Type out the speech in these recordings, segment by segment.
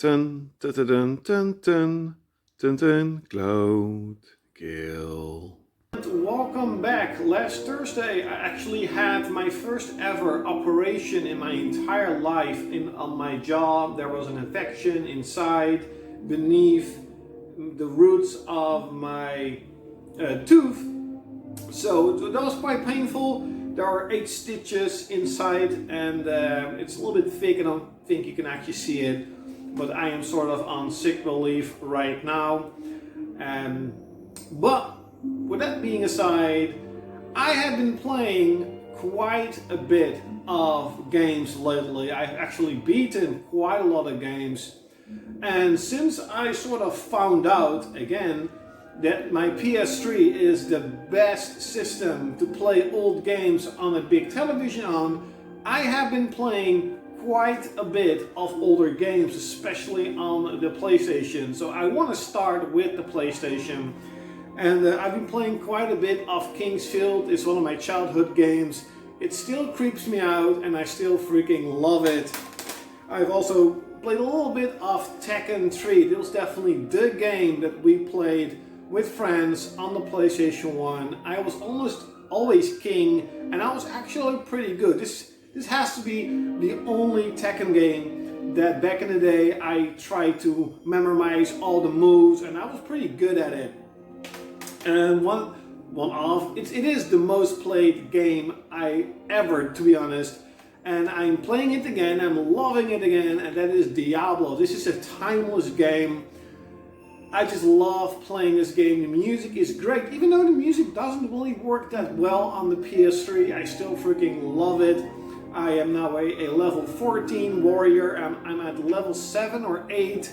Dun, dun, dun, dun, dun, dun, dun, dun, Cloud Kill. Welcome back. Last Thursday, I actually had my first ever operation in my entire life. On my jaw, there was an infection inside, beneath the roots of my tooth. So that was quite painful. There are 8 stitches inside, and it's a little bit thick. I don't think you can actually see it, but I am sort of on sick relief right now. But with that being aside, I have been playing quite a bit of games lately. I've actually beaten quite a lot of games, and since I sort of found out again that my PS3 is the best system to play old games on a big television on, I have been playing quite a bit of older games, especially on the PlayStation. So I want to start with the PlayStation, and I've been playing quite a bit of King's Field. It's one of my childhood games. It still creeps me out, and I still freaking love it. I've also played a little bit of Tekken 3. It was definitely the game that we played with friends on the PlayStation 1. I was almost always king, and I was actually pretty good. This has to be the only Tekken game that back in the day I tried to memorize all the moves, and I was pretty good at it. And it is the most played game I ever, to be honest. And I'm playing it again, I'm loving it again, and that is Diablo. This is a timeless game. I just love playing this game. The music is great. Even though the music doesn't really work that well on the PS3, I still freaking love it. I am now a level 14 warrior. I'm at level 7 or 8.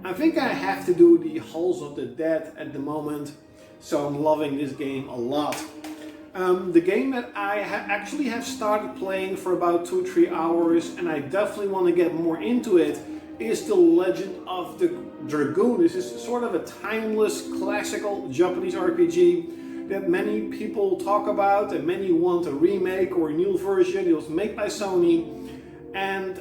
I think I have to do the Halls of the Dead at the moment, so I'm loving this game a lot. The game that I actually have started playing for about 2-3 hours, and I definitely want to get more into it, is The Legend of the Dragoon. This is sort of a timeless, classical Japanese RPG that many people talk about, and many want a remake or a new version. It was made by Sony, and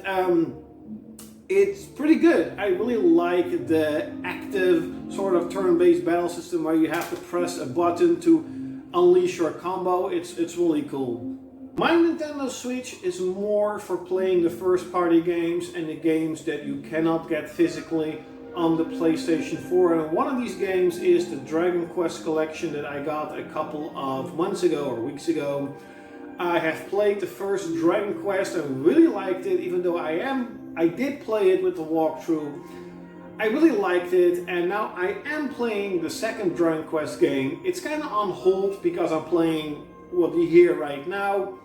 it's pretty good. I really like the active sort of turn-based battle system where you have to press a button to unleash your combo. It's really cool. My Nintendo Switch is more for playing the first-party games and the games that you cannot get physically on the PlayStation 4. And one of these games is the Dragon Quest collection that I got a couple of months ago or weeks ago. I have played the first Dragon Quest and really liked it, even though I did play it with the walkthrough. I really liked it, and now I am playing the second Dragon Quest game. It's kind of on hold because I'm playing what you hear right now,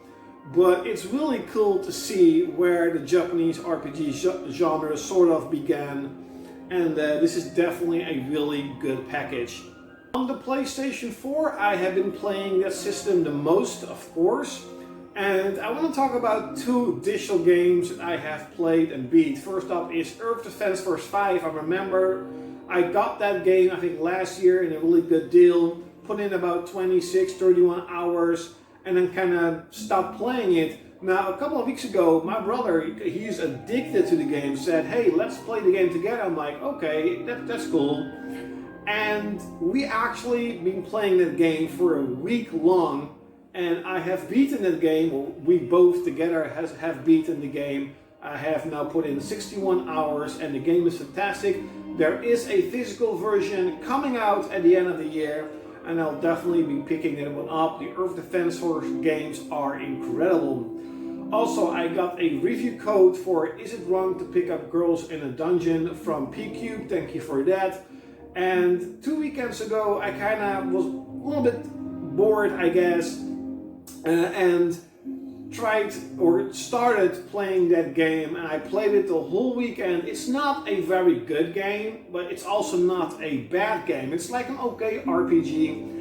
but it's really cool to see where the Japanese RPG genre sort of began, and this is definitely a really good package. On the PlayStation 4, I have been playing that system the most, of course, and I want to talk about 2 digital games that I have played and beat. First up is Earth Defense Force 5. I remember I got that game, I think last year, in a really good deal, put in about 26-31 hours, and then kind of stopped playing it. Now, a couple of weeks ago, my brother, he's addicted to the game, said, hey, let's play the game together. I'm like, okay, that's cool. And we actually been playing that game for a week long, and I have beaten that game, or we both together have beaten the game. I have now put in 61 hours, and the game is fantastic. There is a physical version coming out at the end of the year, and I'll definitely be picking that one up. The Earth Defense Force games are incredible. Also, I got a review code for Is It Wrong to Pick Up Girls in a Dungeon from PCube. Thank you for that. And 2 weekends ago, I kind of was a little bit bored, I guess, and started playing that game, and I played it the whole weekend. It's not a very good game, but it's also not a bad game. It's like an okay RPG.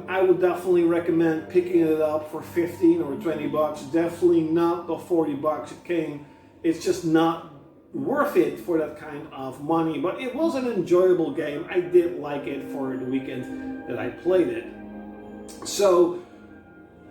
I would definitely recommend picking it up for 15 or 20 bucks. Definitely not the 40 bucks it came. It's just not worth it for that kind of money, but it was an enjoyable game. I did like it for the weekend that I played it. So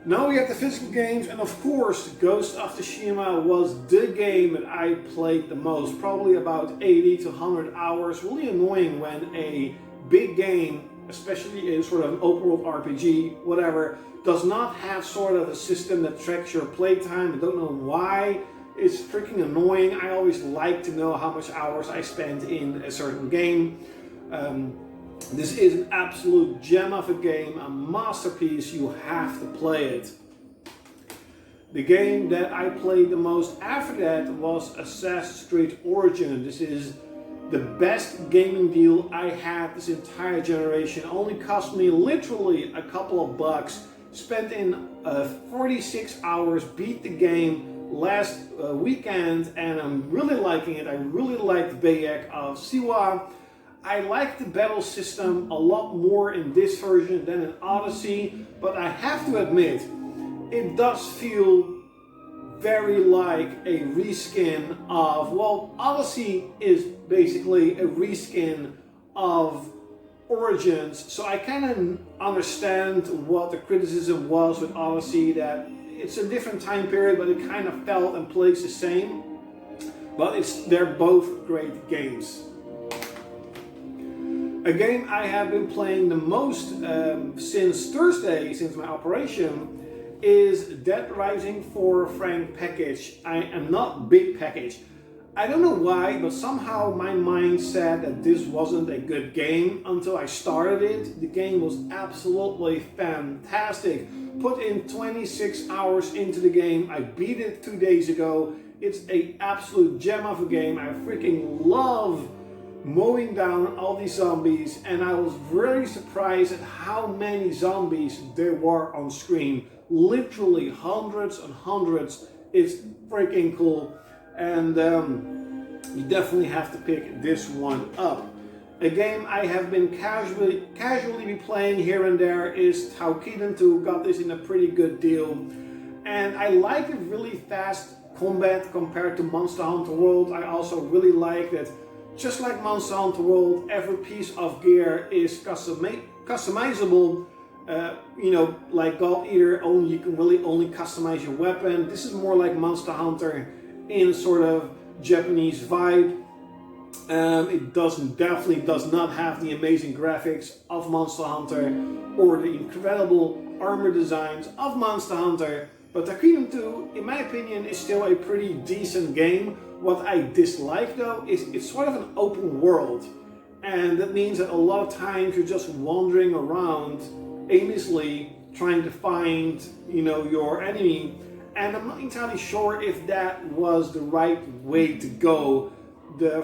Now we have the physical games, and of course Ghost of Tsushima was the game that I played the most, probably about 80 to 100 hours. Really annoying when a big game, especially in sort of an open world RPG, whatever, does not have sort of a system that tracks your playtime. I don't know why. It's freaking annoying. I always like to know how much hours I spend in a certain game. This is an absolute gem of a game, a masterpiece. You have to play it. The game that I played the most after that was Assassin's Creed Origin. This is the best gaming deal I had this entire generation. Only cost me literally a couple of bucks. Spent in 46 hours, beat the game last weekend, and I'm really liking it. I really like Bayek of Siwa. I like the battle system a lot more in this version than in Odyssey, but I have to admit, it does feel very like a reskin of, well, Odyssey is basically a reskin of Origins, so I kind of understand what the criticism was with Odyssey, that it's a different time period, but it kind of felt and plays the same. But they're both great games. A game I have been playing the most since Thursday, since my operation, is Dead Rising 4 Frank Package. I am not big package. I don't know why, but somehow my mind said that this wasn't a good game until I started it. The game was absolutely fantastic. Put in 26 hours into the game. I beat it 2 days ago. It's an absolute gem of a game. I freaking love mowing down all these zombies, and I was very surprised at how many zombies there were on screen. Literally hundreds and hundreds. It's freaking cool. And you definitely have to pick this one up. A game I have been casually be playing here and there is Toukiden 2. Got this in a pretty good deal. And I like the really fast combat compared to Monster Hunter World. I also really like that, just like Monster Hunter World, every piece of gear is customizable. You know, like God Eater, you can really only customize your weapon. This is more like Monster Hunter in sort of Japanese vibe. It definitely does not have the amazing graphics of Monster Hunter or the incredible armor designs of Monster Hunter, but Toukiden 2, in my opinion, is still a pretty decent game. What I dislike though is it's sort of an open world, and that means that a lot of times you're just wandering around aimlessly trying to find, you know, your enemy. And I'm not entirely sure if that was the right way to go. The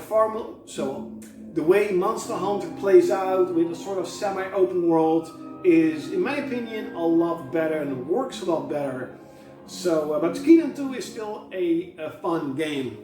way Monster Hunter plays out with a sort of semi-open world is, in my opinion, a lot better and works a lot better. So, but Toukiden 2 is still a fun game.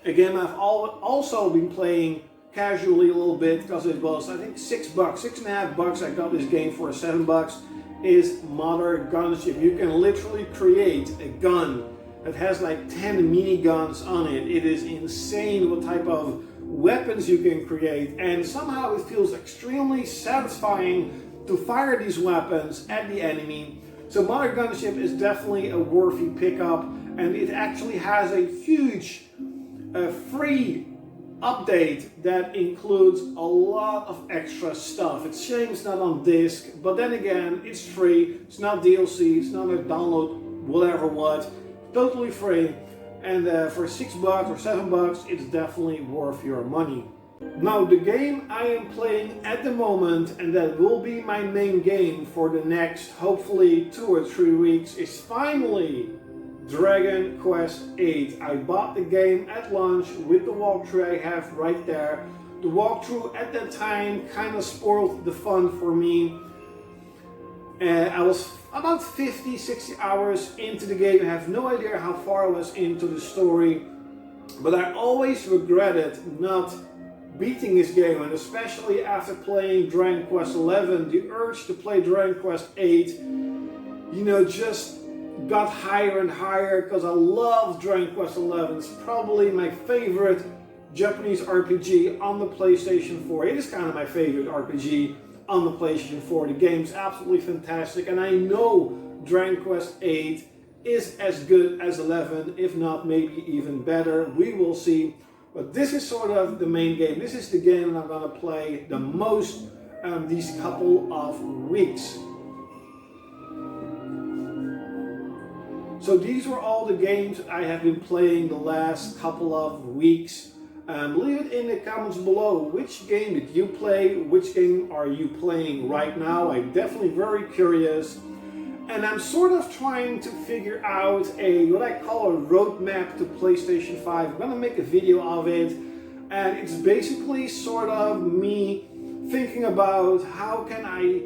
A game I've also been playing casually a little bit because it was, I think, $6, $6.50. I got this game for $7. Is Mother Gunship. You can literally create a gun that has like 10 miniguns on it. It is insane what type of weapons you can create, and somehow it feels extremely satisfying to fire these weapons at the enemy. So Mother Gunship is definitely a worthy pickup, and it actually has a huge free update that includes a lot of extra stuff. It's a shame it's not on disc, but then again, it's free. It's not DLC, it's not a download, whatever what. Totally free, and for $6 or $7, it's definitely worth your money. Now, the game I am playing at the moment, and that will be my main game for the next, hopefully, 2 or 3 weeks, is finally Dragon Quest VIII. I bought the game at launch with the walkthrough I have right there. The walkthrough at that time kind of spoiled the fun for me. I was about 50-60 hours into the game. I have no idea how far I was into the story, but I always regretted not beating this game, and especially after playing Dragon Quest XI, the urge to play Dragon Quest VIII, you know, just got higher and higher because I love Dragon Quest XI. It's probably my favorite Japanese RPG on the PlayStation 4. It is kind of my favorite RPG on the PlayStation 4. The game's absolutely fantastic, and I know Dragon Quest 8 is as good as 11, if not maybe even better. We will see. But this is sort of the main game. This is the game that I'm going to play the most these couple of weeks. So these were all the games I have been playing the last couple of weeks. Leave it in the comments below. Which game did you play? Which game are you playing right now? I'm definitely very curious. And I'm sort of trying to figure out what I call a roadmap to PlayStation 5. I'm going to make a video of it. And it's basically sort of me thinking about how can I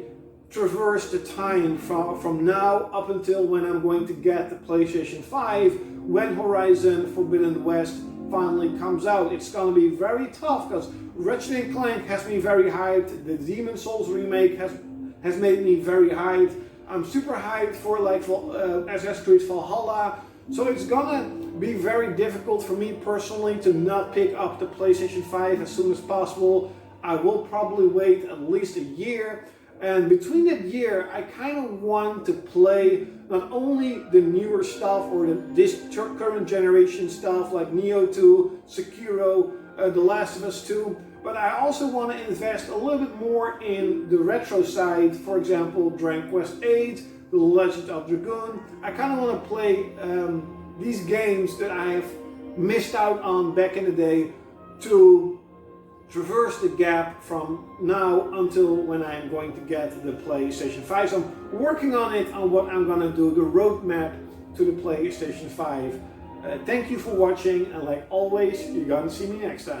traverse the time from now up until when I'm going to get the PlayStation 5, when Horizon Forbidden West finally comes out. It's going to be very tough because Ratchet & Clank has me very hyped. The Demon's Souls remake has made me very hyped. I'm super hyped for like Assassin's Creed Valhalla. So it's gonna be very difficult for me personally to not pick up the PlayStation 5 as soon as possible. I will probably wait at least a year. And between that year, I kind of want to play not only the newer stuff or this current generation stuff like Nioh 2, Sekiro, The Last of Us 2, but I also want to invest a little bit more in the retro side. For example, Dragon Quest 8, The Legend of Dragoon. I kind of want to play these games that I have missed out on back in the day to traverse the gap from now until when I'm going to get the PlayStation 5. So I'm working on it, on what I'm going to do, the roadmap to the PlayStation 5. Thank you for watching, and like always, you're going to see me next time.